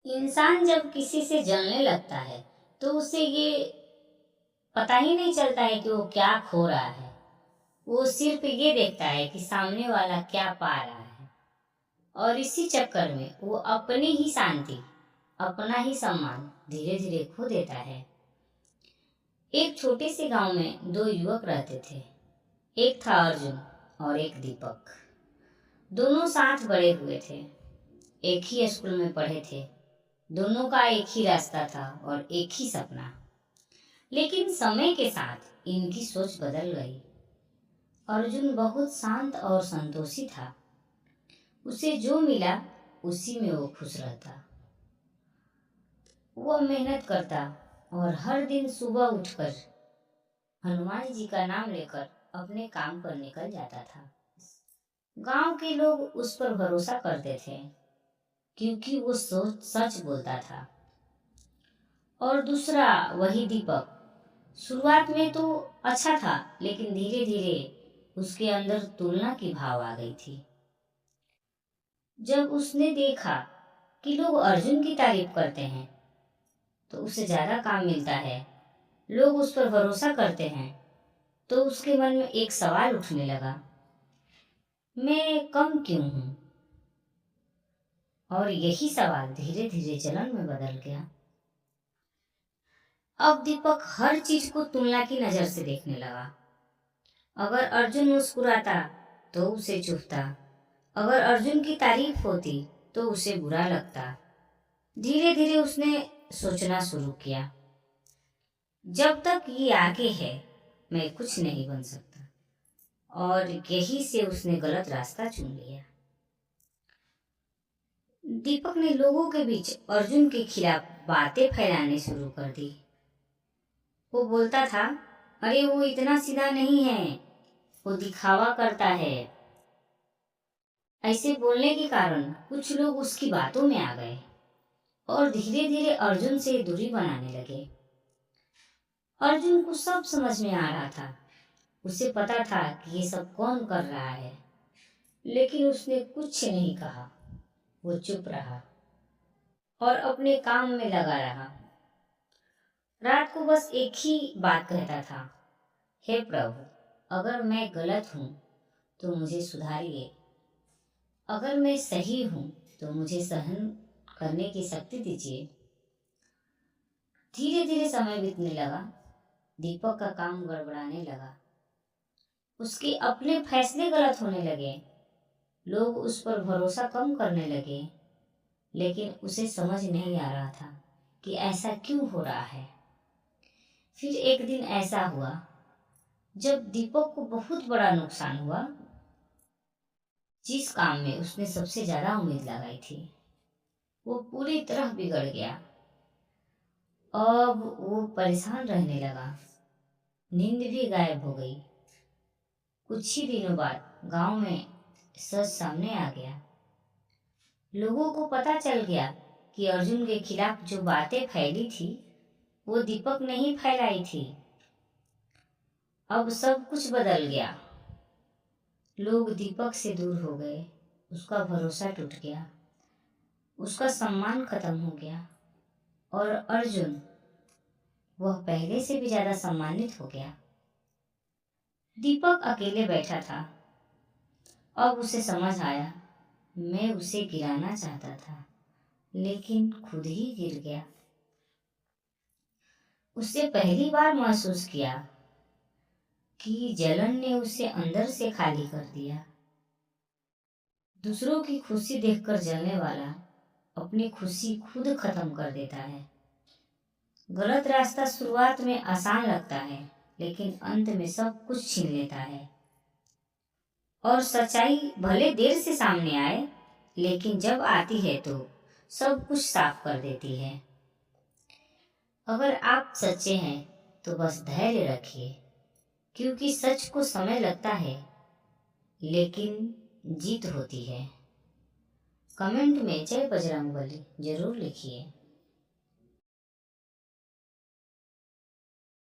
इंसान जब किसी से जलने लगता है तो उसे ये पता ही नहीं चलता है कि वो क्या खो रहा है। वो सिर्फ ये देखता है कि सामने वाला क्या पा रहा है, और इसी चक्कर में वो अपनी ही शांति, अपना ही सम्मान धीरे धीरे खो देता है। एक छोटे से गांव में दो युवक रहते थे। एक था अर्जुन और एक दीपक। दोनों साथ बड़े हुए थे, एक ही स्कूल में पढ़े थे। दोनों का एक ही रास्ता था और एक ही सपना। लेकिन समय के साथ इनकी सोच बदल गई। अर्जुन बहुत शांत और संतोषी था। उसे जो मिला उसी में वो खुश रहता। वो मेहनत करता और हर दिन सुबह उठकर हनुमान जी का नाम लेकर अपने काम पर निकल जाता था। गांव के लोग उस पर भरोसा करते थे क्योंकि वो सोच सच बोलता था। और दूसरा वही दीपक, शुरुआत में तो अच्छा था, लेकिन धीरे धीरे उसके अंदर तुलना की भाव आ गई थी। जब उसने देखा कि लोग अर्जुन की तारीफ करते हैं तो उसे ज्यादा काम मिलता है, लोग उस पर भरोसा करते हैं, तो उसके मन में एक सवाल उठने लगा, मैं कम क्यों हूं? और यही सवाल धीरे धीरे जलन में बदल गया। अब दीपक हर चीज को तुलना की नजर से देखने लगा। अगर अर्जुन मुस्कुराता तो उसे चुभता, अगर अर्जुन की तारीफ होती तो उसे बुरा लगता। धीरे धीरे उसने सोचना शुरू किया, जब तक ये आगे है मैं कुछ नहीं बन सकता। और यही से उसने गलत रास्ता चुन लिया। दीपक ने लोगों के बीच अर्जुन के खिलाफ बातें फैलाने शुरू कर दी। वो बोलता था, अरे वो इतना सीधा नहीं है, वो दिखावा करता है। ऐसे बोलने के कारण कुछ लोग उसकी बातों में आ गए और धीरे धीरे अर्जुन से दूरी बनाने लगे। अर्जुन को सब समझ में आ रहा था। उसे पता था कि ये सब कौन कर रहा है, लेकिन उसने कुछ नहीं कहा। वो चुप रहा और अपने काम में लगा रहा। रात को बस एक ही बात कहता था, हे प्रभु, अगर मैं गलत हूं तो मुझे सुधारिए, अगर मैं सही हूं तो मुझे सहन करने की शक्ति दीजिए। धीरे धीरे समय बीतने लगा। दीपक का काम गड़बड़ाने लगा। उसके अपने फैसले गलत होने लगे। लोग उस पर भरोसा कम करने लगे, लेकिन उसे समझ नहीं आ रहा था कि ऐसा क्यों हो रहा है। फिर एक दिन ऐसा हुआ जब दीपक को बहुत बड़ा नुकसान हुआ। जिस काम में उसने सबसे ज्यादा उम्मीद लगाई थी वो पूरी तरह बिगड़ गया। अब वो परेशान रहने लगा। नींद भी गायब हो गई। कुछ ही दिनों बाद गांव में सच सामने आ गया। लोगों को पता चल गया कि अर्जुन के खिलाफ जो बातें फैली थी वो दीपक ने ही फैलाई थी। अब सब कुछ बदल गया। लोग दीपक से दूर हो गए। उसका भरोसा टूट गया। उसका सम्मान खत्म हो गया। और अर्जुन, वह पहले से भी ज्यादा सम्मानित हो गया। दीपक अकेले बैठा था। अब उसे समझ आया, मैं उसे गिराना चाहता था, लेकिन खुद ही गिर गया। उसने पहली बार महसूस किया कि जलन ने उसे अंदर से खाली कर दिया। दूसरों की खुशी देखकर जलने वाला अपनी खुशी खुद खत्म कर देता है। गलत रास्ता शुरुआत में आसान लगता है, लेकिन अंत में सब कुछ छीन लेता है। और सच्चाई भले देर से सामने आए, लेकिन जब आती है तो सब कुछ साफ कर देती है। अगर आप सच्चे हैं तो बस धैर्य रखिए, क्योंकि सच को समय लगता है, लेकिन जीत होती है। कमेंट में जय बजरंगबली जरूर लिखिए।